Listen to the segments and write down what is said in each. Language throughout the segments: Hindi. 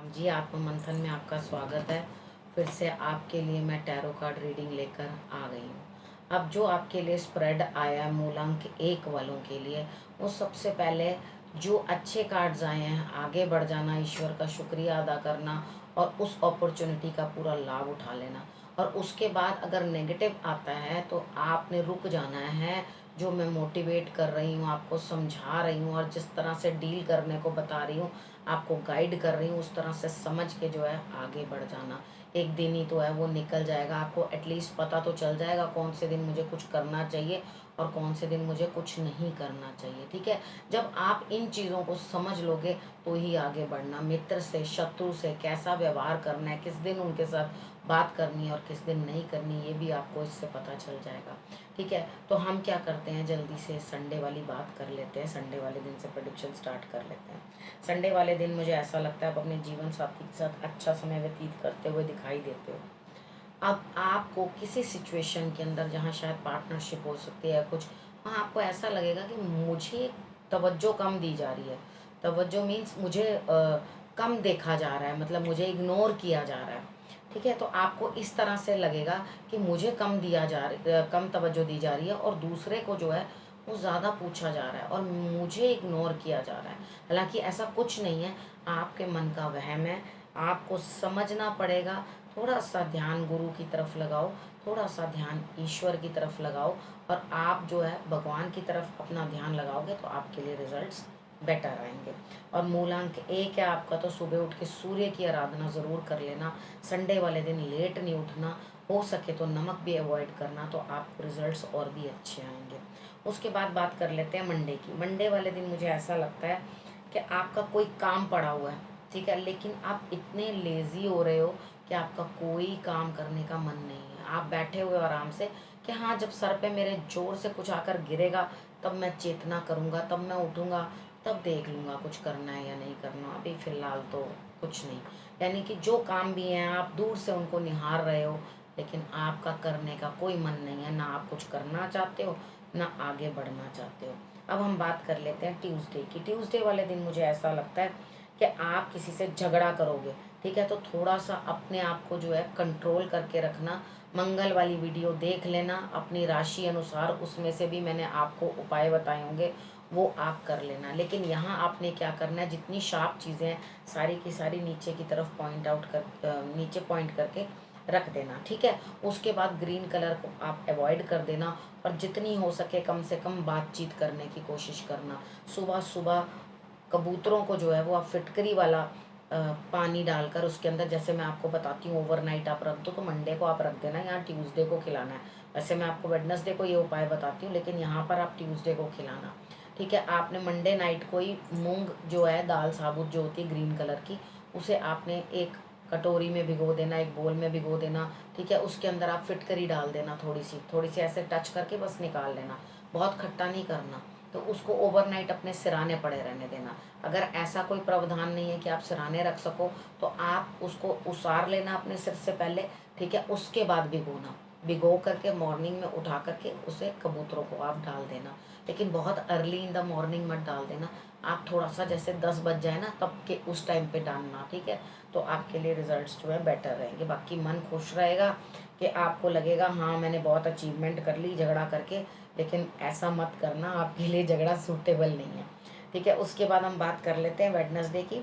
जी, आत्म मंथन में आपका स्वागत है। फिर से आपके लिए मैं टैरो कार्ड रीडिंग लेकर आ गई हूँ। अब जो आपके लिए स्प्रेड आया है मूलांक 1 वालों के लिए, वो सबसे पहले जो अच्छे कार्ड्स आए हैं, आगे बढ़ जाना, ईश्वर का शुक्रिया अदा करना और उस अपॉर्चुनिटी का पूरा लाभ उठा लेना। और उसके बाद अगर नेगेटिव आता है तो आपने रुक जाना है। जो मैं मोटिवेट कर रही हूँ, आपको समझा रही हूँ और जिस तरह से डील करने को बता रही हूँ, आपको गाइड कर रही हूँ, उस तरह से समझ के जो है आगे बढ़ जाना। एक दिन ही तो है, वो निकल जाएगा। आपको एटलीस्ट पता तो चल जाएगा कौन से दिन मुझे कुछ करना चाहिए और कौन से दिन मुझे कुछ नहीं करना चाहिए। ठीक है, जब आप इन चीज़ों को समझ लोगे तो ही आगे बढ़ना। मित्र से, शत्रु से कैसा व्यवहार करना है, किस दिन उनके साथ बात करनी है और किस दिन नहीं करनी, ये भी आपको इससे पता चल जाएगा। ठीक है, तो हम क्या करते हैं, जल्दी से संडे वाली बात कर लेते हैं। संडे वाले दिन से प्रेडिक्शन स्टार्ट कर लेते हैं। संडे वाले दिन मुझे ऐसा लगता है आप अपने जीवन साथी के साथ अच्छा समय व्यतीत करते हुए दिखाई देते हो। अब आपको किसी सिचुएशन के अंदर जहाँ शायद पार्टनरशिप हो सकती है कुछ, वहाँ आपको ऐसा लगेगा कि मुझे तवज्जो कम दी जा रही है। तवज्जो मीन्स मुझे कम देखा जा रहा है, मतलब मुझे इग्नोर किया जा रहा है। ठीक है, तो आपको इस तरह से लगेगा कि मुझे कम तवज्जो दी जा रही है और दूसरे को जो है वो ज़्यादा पूछा जा रहा है और मुझे इग्नोर किया जा रहा है। हालांकि ऐसा कुछ नहीं है, आपके मन का वहम है। आपको समझना पड़ेगा। थोड़ा सा ध्यान गुरु की तरफ लगाओ, थोड़ा सा ध्यान ईश्वर की तरफ लगाओ और आप जो है भगवान की तरफ अपना ध्यान लगाओगे तो आपके लिए रिजल्ट्स बेटर आएंगे। और मूलांक 1 है आपका, तो सुबह उठ के सूर्य की आराधना ज़रूर कर लेना। संडे वाले दिन लेट नहीं उठना, हो सके तो नमक भी अवॉइड करना, तो आपको रिजल्ट्स और भी अच्छे आएंगे। उसके बाद बात कर लेते हैं मंडे की। मंडे वाले दिन मुझे ऐसा लगता है कि आपका कोई काम पड़ा हुआ है, ठीक है, लेकिन आप इतने लेज़ी हो रहे हो कि आपका कोई काम करने का मन नहीं है। आप बैठे हुए हो आराम से कि हाँ, जब सर पे मेरे ज़ोर से कुछ आकर गिरेगा तब मैं चेतना करूँगा, तब मैं उठूँगा, तब देख लूँगा कुछ करना है या नहीं करना, अभी फ़िलहाल तो कुछ नहीं। यानी कि जो काम भी हैं आप दूर से उनको निहार रहे हो, लेकिन आपका करने का कोई मन नहीं है। ना आप कुछ करना चाहते हो, ना आगे बढ़ना चाहते हो। अब हम बात कर लेते हैं ट्यूसडे की। ट्यूसडे वाले दिन मुझे ऐसा लगता है कि आप किसी से झगड़ा करोगे। ठीक है, तो थोड़ा सा अपने आप को जो है कंट्रोल करके रखना। मंगल वाली वीडियो देख लेना अपनी राशि अनुसार, उसमें से भी मैंने आपको उपाय बताए होंगे, वो आप कर लेना। लेकिन यहाँ आपने क्या करना है, जितनी शार्प चीज़ें हैं सारी की सारी नीचे की तरफ नीचे पॉइंट करके रख देना। ठीक है, उसके बाद ग्रीन कलर को आप अवॉइड कर देना और जितनी हो सके कम से कम बातचीत करने की कोशिश करना। सुबह सुबह कबूतरों को जो है वो आप फिटकरी वाला पानी डालकर उसके अंदर, जैसे मैं आपको बताती हूँ ओवरनाइट आप रख दो, तो मंडे को आप रख देना, यहाँ ट्यूसडे को खिलाना है। वैसे मैं आपको वेडनेसडे को ये उपाय बताती हूँ, लेकिन यहाँ पर आप ट्यूसडे को खिलाना। ठीक है, आपने मंडे नाइट को ही मूंग जो है, दाल साबुत जो होती है ग्रीन कलर की, उसे आपने एक कटोरी में भिगो देना, एक बोल में भिगो देना। ठीक है, उसके अंदर आप फिटकरी डाल देना, थोड़ी सी ऐसे टच करके बस निकाल लेना, बहुत खट्टा नहीं करना। तो उसको ओवरनाइट अपने सिराने पड़े रहने देना। अगर ऐसा कोई प्रावधान नहीं है कि आप सिराने रख सको, तो आप उसको उसार लेना अपने सिर से पहले। ठीक है, उसके बाद भिगोना, भिगो करके मॉर्निंग में उठा करके उसे कबूतरों को आप डाल देना। लेकिन बहुत अर्ली इन द मॉर्निंग मत डाल देना, आप थोड़ा सा जैसे 10 बज जाए ना तब के उस टाइम पे डालना। ठीक है, तो आपके लिए रिजल्ट्स जो है बेटर रहेंगे। बाकी मन खुश रहेगा कि आपको लगेगा हाँ मैंने बहुत अचीवमेंट कर ली झगड़ा करके। लेकिन ऐसा मत करना, आपके लिए झगड़ा सूटेबल नहीं है। ठीक है, उसके बाद हम बात कर लेते हैं वेडनेसडे की।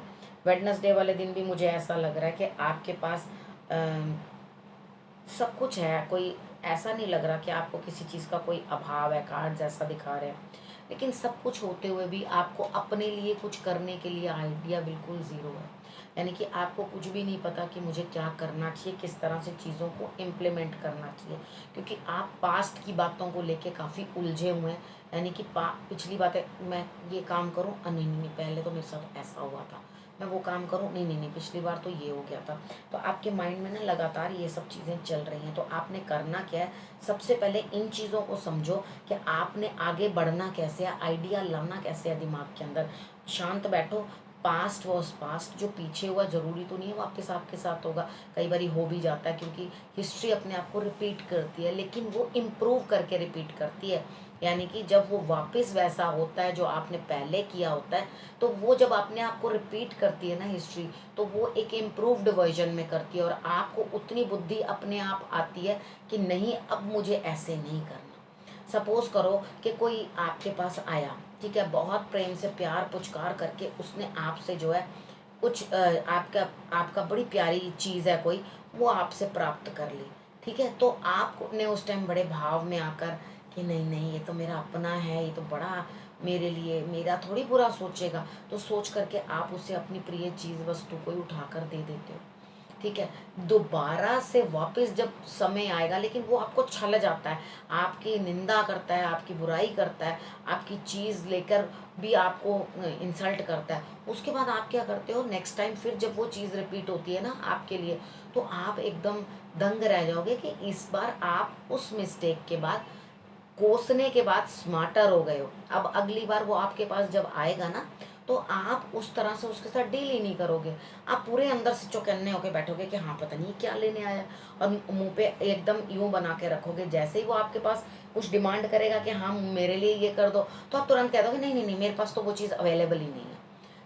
वेडनेसडे वाले दिन भी मुझे ऐसा लग रहा है कि आपके पास सब कुछ है, कोई ऐसा नहीं लग रहा कि आपको किसी चीज़ का कोई अभाव है, कार्ड्स ऐसा दिखा रहे हैं। लेकिन सब कुछ होते हुए भी आपको अपने लिए कुछ करने के लिए आइडिया बिल्कुल ज़ीरो है। यानी कि आपको कुछ भी नहीं पता कि मुझे क्या करना चाहिए, किस तरह से चीज़ों को इम्प्लीमेंट करना चाहिए, क्योंकि आप पास्ट की बातों को लेके काफ़ी उलझे हुए हैं। यानी कि पिछली बातें, मैं ये काम करूँ, नहीं नहीं नहीं, पहले तो मेरे साथ ऐसा हुआ था, मैं वो काम करूँ, नहीं नहीं नहीं, पिछली बार तो ये हो गया था। तो आपके माइंड में ना लगातार ये सब चीज़ें चल रही हैं। तो आपने करना क्या है, सबसे पहले इन चीज़ों को समझो कि आपने आगे बढ़ना कैसे है, आइडिया लाना कैसे है दिमाग के अंदर। शांत बैठो। पास्ट वॉज पास्ट, जो पीछे हुआ ज़रूरी तो नहीं है वापस आपके साथ होगा, कई बार हो भी जाता है, क्योंकि हिस्ट्री अपने आप को रिपीट करती है, लेकिन वो इम्प्रूव करके रिपीट करती है। यानी कि जब वो वापस वैसा होता है जो आपने पहले किया होता है, तो वो जब अपने आप को रिपीट करती है ना हिस्ट्री, तो वो एक इम्प्रूव्ड वर्जन में करती है और आपको उतनी बुद्धि अपने आप आती है कि नहीं, अब मुझे ऐसे नहीं करना। सपोज करो कि कोई आपके पास आया, ठीक है, बहुत प्रेम से प्यार पुचकार करके उसने आपसे जो है कुछ आपका आपका बड़ी प्यारी चीज़ है कोई, वो आपसे प्राप्त कर ली, ठीक है, तो आपने उस टाइम बड़े भाव में आकर कि नहीं नहीं, ये तो मेरा अपना है, ये तो बड़ा मेरे लिए, मेरा थोड़ी बुरा सोचेगा, तो सोच करके आप उसे अपनी प्रिय चीज़ वस्तु को ही उठाकर दे देते हो, ठीक है। दोबारा से वापस जब समय आएगा, लेकिन वो आपको छल जाता है, आपकी निंदा करता है, आपकी बुराई करता है, आपकी चीज़ लेकर भी आपको इंसल्ट करता है, उसके बाद आप क्या करते हो, नेक्स्ट टाइम फिर जब वो चीज़ रिपीट होती है ना आपके लिए, तो आप एकदम दंग रह जाओगे कि इस बार आप उस मिस्टेक के बाद, कोसने के बाद स्मार्टर हो गए हो। अब अगली बार वो आपके पास जब आएगा ना, तो आप उस तरह से उसके साथ डील ही नहीं करोगे। आप पूरे अंदर से चौकन्ने होके बैठोगे कि हाँ, पता नहीं क्या लेने आया है, और मुंह पे एकदम यूं बना के रखोगे। जैसे ही वो आपके पास कुछ डिमांड करेगा कि हाँ मेरे लिए ये कर दो, तो आप तुरंत कह दोगे नहीं नहीं नहीं, मेरे पास तो वो चीज़ अवेलेबल ही नहीं है,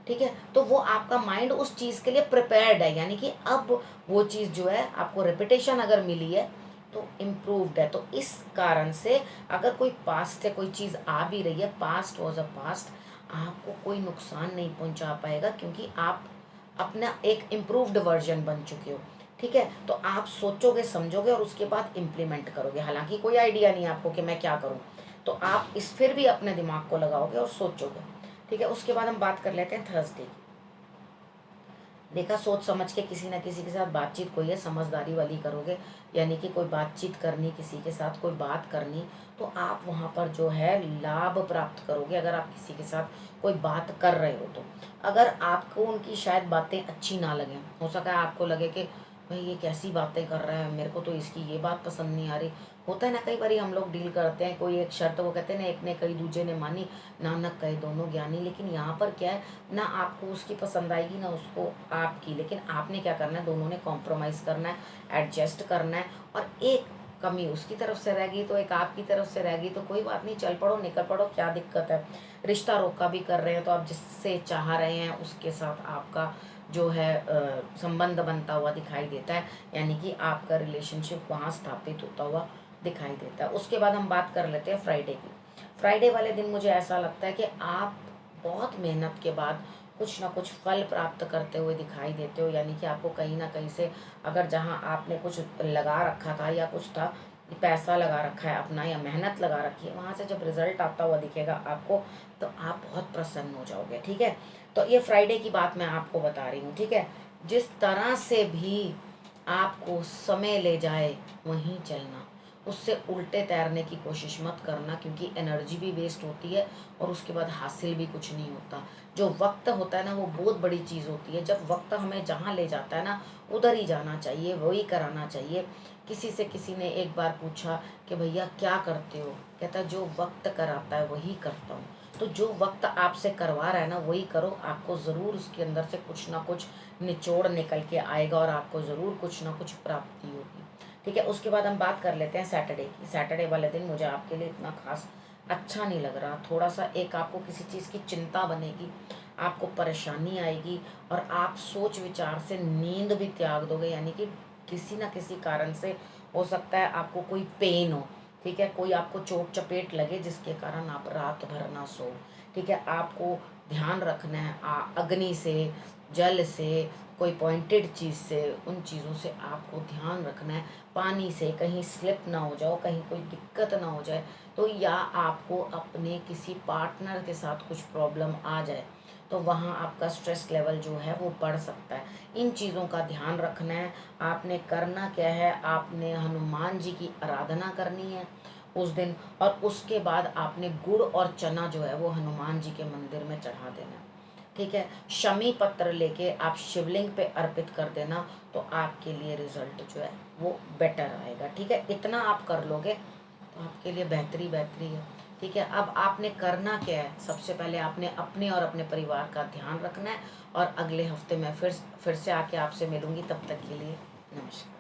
ठीक है। तो वो आपका माइंड उस चीज़ के लिए प्रिपेयर्ड है, यानी कि अब वो चीज़ जो है आपको रेपिटेशन अगर मिली है तो इम्प्रूव्ड है। तो इस कारण से अगर कोई पास्ट से कोई चीज़ आ भी रही है, पास्ट वॉज अ पास्ट, आपको कोई नुकसान नहीं पहुंचा पाएगा, क्योंकि आप अपना एक इम्प्रूव्ड वर्जन बन चुके हो, ठीक है। तो आप सोचोगे समझोगे और उसके बाद इम्प्लीमेंट करोगे। हालांकि कोई आइडिया नहीं है आपको कि मैं क्या करूं, तो आप इस फिर भी अपने दिमाग को लगाओगे और सोचोगे, ठीक है। उसके बाद हम बात कर लेते हैं थर्सडे की। देखा, सोच समझ के किसी ना किसी के साथ बातचीत कोई है, समझदारी वाली करोगे, यानी कि कोई बातचीत करनी, किसी के साथ कोई बात करनी, तो आप वहाँ पर जो है लाभ प्राप्त करोगे। अगर आप किसी के साथ कोई बात कर रहे हो तो अगर आपको उनकी शायद बातें अच्छी ना लगें, हो सका है आपको लगे कि भाई ये कैसी बातें कर रहा है, मेरे को तो इसकी ये बात पसंद नहीं आ रही। होता है ना, कई बार हम लोग डील करते हैं, कोई एक शर्त, वो कहते हैं ना, एक ने कही दूजे ने मानी, नानक कहे दोनों ज्ञानी। लेकिन यहाँ पर क्या है ना, आपको उसकी पसंद आएगी ना उसको आपकी, लेकिन आपने क्या करना है, दोनों ने कॉम्प्रोमाइज़ करना है, एडजस्ट करना है। और एक कमी उसकी तरफ से रहेगी तो एक आपकी तरफ से रहेगी, तो कोई बात नहीं, चल पड़ो, निकल पड़ो, क्या दिक्कत है। रिश्ता रोका भी कर रहे हैं तो आप जिससे चाह रहे हैं उसके साथ आपका जो है संबंध बनता हुआ दिखाई देता है, यानी कि आपका रिलेशनशिप वहाँ स्थापित होता हुआ दिखाई देता है। उसके बाद हम बात कर लेते हैं फ्राइडे की। फ्राइडे वाले दिन मुझे ऐसा लगता है कि आप बहुत मेहनत के बाद कुछ ना कुछ फल प्राप्त करते हुए दिखाई देते हो, यानी कि आपको कहीं ना कहीं से, अगर जहाँ आपने कुछ लगा रखा था या कुछ था, पैसा लगा रखा है अपना या मेहनत लगा रखी है, वहाँ से जब रिजल्ट आता हुआ दिखेगा आपको, तो आप बहुत प्रसन्न हो जाओगे, ठीक है। तो ये फ्राइडे की बात मैं आपको बता रही हूँ, ठीक है। जिस तरह से भी आपको समय ले जाए वहीं चलना, उससे उल्टे तैरने की कोशिश मत करना, क्योंकि एनर्जी भी वेस्ट होती है और उसके बाद हासिल भी कुछ नहीं होता। जो वक्त होता है ना, वो बहुत बड़ी चीज़ होती है। जब वक्त हमें जहाँ ले जाता है ना, उधर ही जाना चाहिए, वही कराना चाहिए। किसी से किसी ने एक बार पूछा कि भैया क्या करते हो, कहता जो वक्त कराता है वही करता हूँ। तो जो वक्त आपसे करवा रहा है ना, वही करो, आपको ज़रूर उसके अंदर से कुछ ना कुछ निचोड़ निकल के आएगा और आपको ज़रूर कुछ ना कुछ प्राप्ति होगी, ठीक है। उसके बाद हम बात कर लेते हैं सैटरडे की। सैटरडे वाले दिन मुझे आपके लिए इतना खास अच्छा नहीं लग रहा। थोड़ा सा एक आपको किसी चीज़ की चिंता बनेगी, आपको परेशानी आएगी और आप सोच विचार से नींद भी त्याग दोगे, यानी कि किसी ना किसी कारण से हो सकता है आपको कोई पेन हो, ठीक है, कोई आपको चोट चपेट लगे जिसके कारण आप रात भर ना सो, ठीक है। आपको ध्यान रखना है अग्नि से, जल से, कोई पॉइंटेड चीज़ से, उन चीज़ों से आपको ध्यान रखना है। पानी से कहीं स्लिप ना हो जाओ, कहीं कोई दिक्कत ना हो जाए, तो या आपको अपने किसी पार्टनर के साथ कुछ प्रॉब्लम आ जाए, तो वहाँ आपका स्ट्रेस लेवल जो है वो बढ़ सकता है। इन चीज़ों का ध्यान रखना है। आपने करना क्या है, आपने हनुमान जी की आराधना करनी है उस दिन, और उसके बाद आपने गुड़ और चना जो है वो हनुमान जी के मंदिर में चढ़ा देना है, ठीक है। शमी पत्र लेके आप शिवलिंग पे अर्पित कर देना, तो आपके लिए रिजल्ट जो है वो बेटर आएगा, ठीक है। इतना आप कर लोगे तो आपके लिए बेहतरी बेहतरी है, ठीक है। अब आपने करना क्या है, सबसे पहले आपने अपने और अपने परिवार का ध्यान रखना है, और अगले हफ्ते मैं फिर से आके आपसे मिलूंगी। तब तक के लिए नमस्कार।